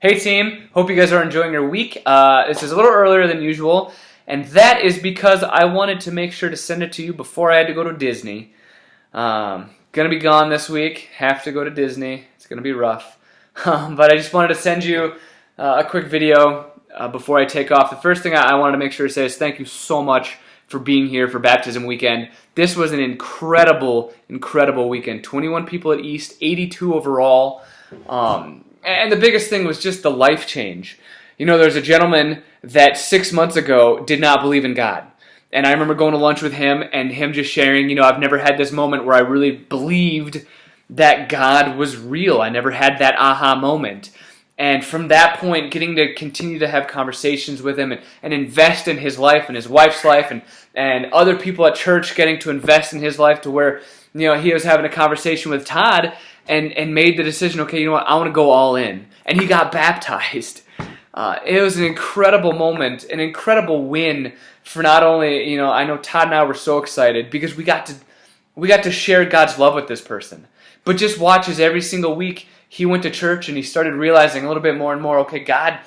Hey team, hope you guys are enjoying your week. This is a little earlier than usual, and that is because I wanted to make sure to send it to you before I had to go to Disney. Gonna be gone this week, have to go to Disney. It's gonna be rough. But I just wanted to send you a quick video before I take off. The first thing I wanted to make sure to say is thank you so much for being here for baptism weekend. This was an incredible weekend. 21 people at East, 82 overall. And the biggest thing was just the life change. You know, there's a gentleman that 6 months ago did not believe in God. And I remember going to lunch with him and him just sharing, I've never had this moment where I really believed that God was real. I never had that aha moment. And from that point, getting to continue to have conversations with him and invest in his life and his wife's life and other people at church getting to invest in his life to where, he was having a conversation with Todd and made the decision, okay, I want to go all in. And he got baptized. It was an incredible moment, an incredible win for not only, I know Todd and I were so excited because we got to share God's love with this person. But just watch as every single week he went to church and he started realizing a little bit more and more, okay, God,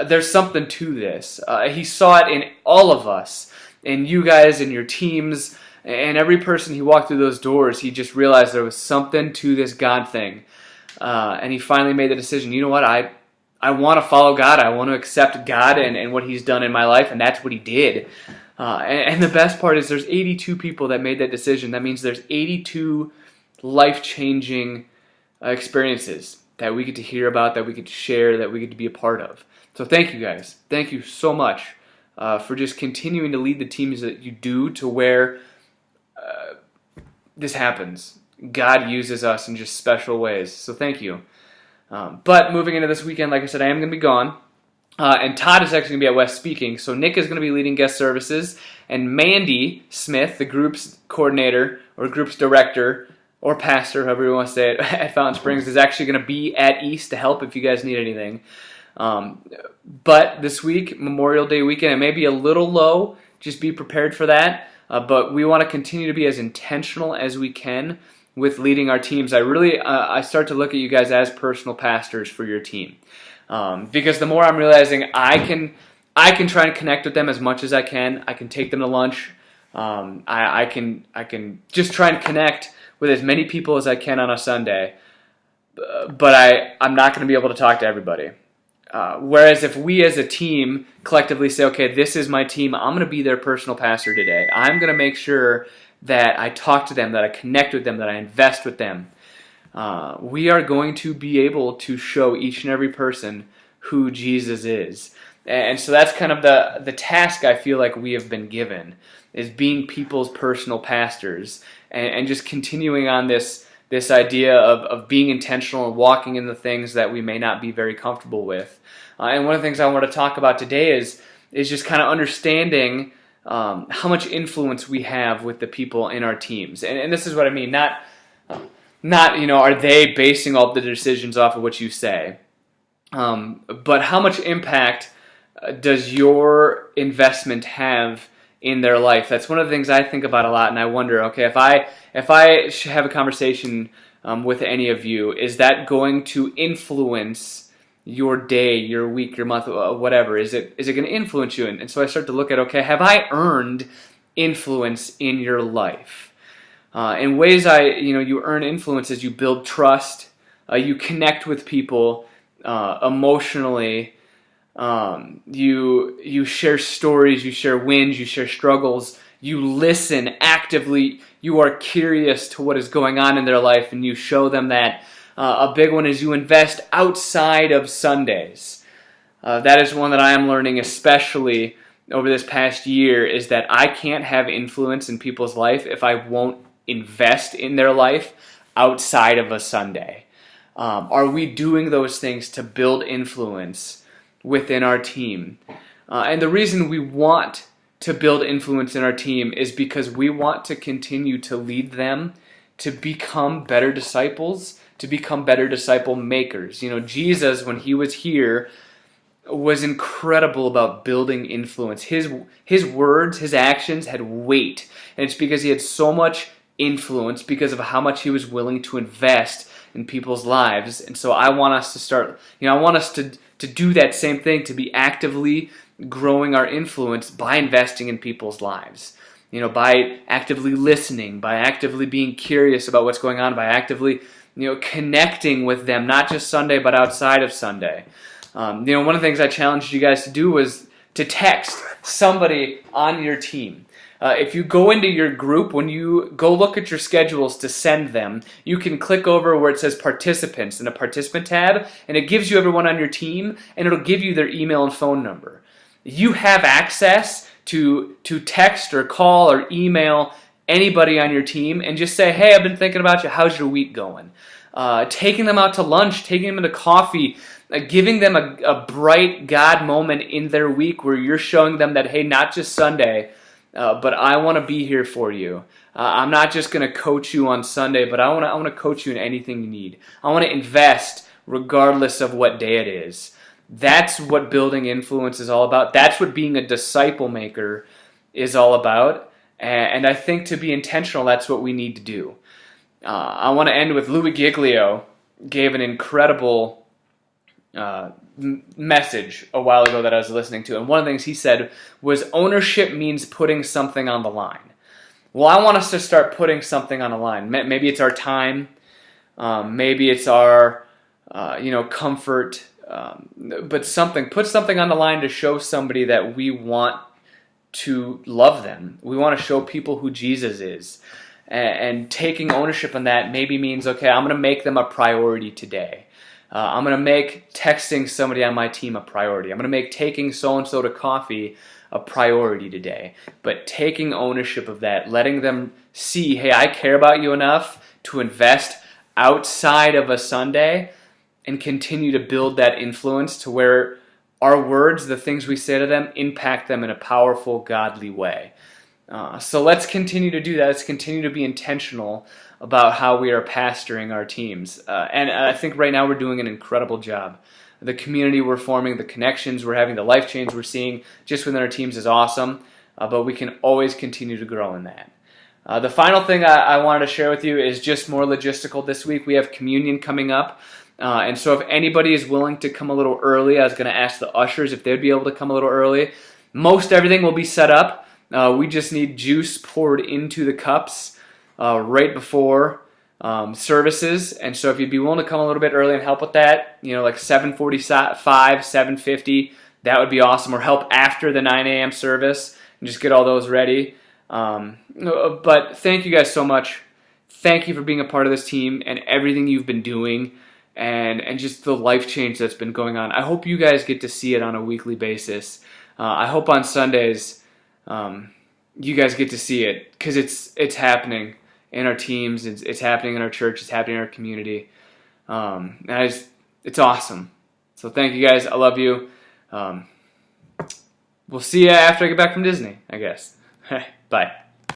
there's something to this. He saw it in all of us, in you guys, in your teams, and every person he walked through those doors, he just realized there was something to this God thing. And he finally made the decision, you know what, I want to follow God. I want to accept God and what he's done in my life, and that's what he did. And the best part is there's 82 people that made that decision. That means there's 82 life-changing experiences that we get to hear about, that we get to share, that we get to be a part of. So thank you guys. Thank you so much for just continuing to lead the teams that you do to where this happens. God uses us in just special ways. So thank you. But moving into this weekend, like I said, I am going to be gone. And Todd is actually going to be at West speaking. So Nick is going to be leading guest services. And Mandy Smith, the group's coordinator or group's director or pastor, however you want to say it, at Fountain Springs, is actually going to be at East to help if you guys need anything. But this week, Memorial Day weekend, it may be a little low. Just be prepared for that. But we want to continue to be as intentional as we can with leading our teams. I start to look at you guys as personal pastors for your team, because the more I'm realizing I can try and connect with them as much as I can. I can take them to lunch. I can just try and connect with as many people as I can on a Sunday. But I'm not going to be able to talk to everybody. Whereas if we as a team collectively say, okay, this is my team, I'm going to be their personal pastor today. I'm going to make sure that I talk to them, that I connect with them, that I invest with them. We are going to be able to show each and every person who Jesus is. And so that's kind of the task I feel like we have been given, is being people's personal pastors and just continuing on this idea of being intentional and walking in the things that we may not be very comfortable with. And one of the things I want to talk about today is just kind of understanding how much influence we have with the people in our teams. And this is what I mean, not are they basing all the decisions off of what you say, but how much impact does your investment have in their life? That's one of the things I think about a lot, and I wonder, okay, if I should have a conversation with any of you, is that going to influence your day, your week, your month, whatever? Is it going to influence you? And so I start to look at, okay, have I earned influence in your life? In ways you earn influence as you build trust, you connect with people emotionally. You share stories, you share wins, you share struggles, you listen actively, you are curious to what is going on in their life, and you show them that. A big one is you invest outside of Sundays. That is one that I am learning, especially over this past year, is that I can't have influence in people's life if I won't invest in their life outside of a Sunday. Are we doing those things to build influence within our team? And the reason we want to build influence in our team is because we want to continue to lead them to become better disciples, to become better disciple makers. Jesus, when he was here, was incredible about building influence. His words, his actions had weight. And it's because he had so much influence, because of how much he was willing to invest in people's lives. And so I want us to start, I want us to do that same thing, to be actively growing our influence by investing in people's lives. By actively listening, by actively being curious about what's going on, by actively, connecting with them, not just Sunday, but outside of Sunday. One of the things I challenged you guys to do was to text somebody on your team. If you go into your group, when you go look at your schedules to send them, you can click over where it says participants in a participant tab, and it gives you everyone on your team, and it'll give you their email and phone number. You have access to text or call or email anybody on your team and just say, hey, I've been thinking about you. How's your week going? Taking them out to lunch, taking them into coffee, giving them a bright God moment in their week where you're showing them that, hey, not just Sunday, but I want to be here for you. I'm not just going to coach you on Sunday, but I want to coach you in anything you need. I want to invest regardless of what day it is. That's what building influence is all about. That's what being a disciple maker is all about. And I think to be intentional, that's what we need to do. I want to end with Louis Giglio gave an incredible message a while ago that I was listening to. And one of the things he said was ownership means putting something on the line. Well, I want us to start putting something on the line. Maybe it's our time. Maybe it's our comfort. But put something on the line to show somebody that we want to love them. We want to show people who Jesus is. And taking ownership on that maybe means, okay, I'm going to make them a priority today. I'm going to make texting somebody on my team a priority. I'm going to make taking so-and-so to coffee a priority today. But taking ownership of that, letting them see, hey, I care about you enough to invest outside of a Sunday and continue to build that influence to where our words, the things we say to them, impact them in a powerful, godly way. So let's continue to do that. Let's continue to be intentional about how we are pastoring our teams. And I think right now we're doing an incredible job. The community we're forming, the connections we're having, the life change we're seeing just within our teams is awesome. But we can always continue to grow in that. The final thing I wanted to share with you is just more logistical this week. We have communion coming up. And so if anybody is willing to come a little early, I was going to ask the ushers if they'd be able to come a little early. Most everything will be set up. We just need juice poured into the cups right before services. And so if you'd be willing to come a little bit early and help with that, like 7:45, 7:50, that would be awesome. Or help after the 9 a.m. service and just get all those ready. But thank you guys so much. Thank you for being a part of this team and everything you've been doing. And just the life change that's been going on. I hope you guys get to see it on a weekly basis. I hope on Sundays you guys get to see it because it's happening in our teams. It's happening in our church. It's happening in our community. It's awesome. So thank you guys. I love you. We'll see you after I get back from Disney, I guess. Bye.